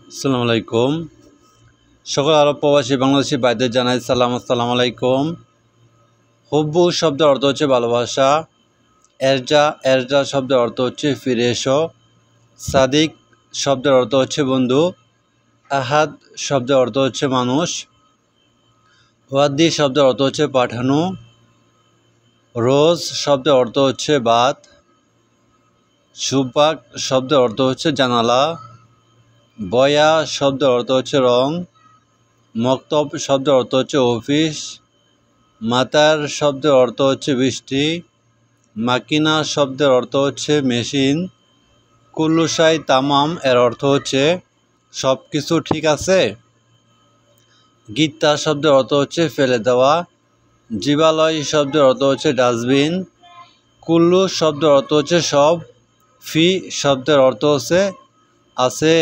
আসসালামু আলাইকুম। সকল আরব প্রবাসী বাংলাদেশি ভাইদের জানাই সালাম, আসসালামু আলাইকুম। হুব্বু শব্দের অর্থ হচ্ছে ভালোবাসা। এরজা শব্দের অর্থ হচ্ছে ফিরে এসো। সাদিক শব্দের অর্থ হচ্ছে বন্ধু। আহাদ শব্দের অর্থ হচ্ছে মানুষ। ওয়াদি শব্দের অর্থ হচ্ছে পাঠানো। রোজ শব্দের অর্থ হচ্ছে বাত। সুপাক শব্দের অর্থ হচ্ছে জানালা। বয়া শব্দের অর্থ হচ্ছে রং। মক্তব শব্দের অর্থ হচ্ছে অফিস। মাতার শব্দের অর্থ হচ্ছে বৃষ্টি। মাকিনা শব্দের অর্থ হচ্ছে মেশিন। কুল্লুশাই তামাম এর অর্থ হচ্ছে সব কিছু ঠিক আছে। গীতা শব্দের অর্থ হচ্ছে ফেলে দেওয়া। জীবালয় শব্দের অর্থ হচ্ছে ডাস্টবিন। কুল্লু শব্দের অর্থ হচ্ছে সব। ফি শব্দের অর্থ হচ্ছে আছে।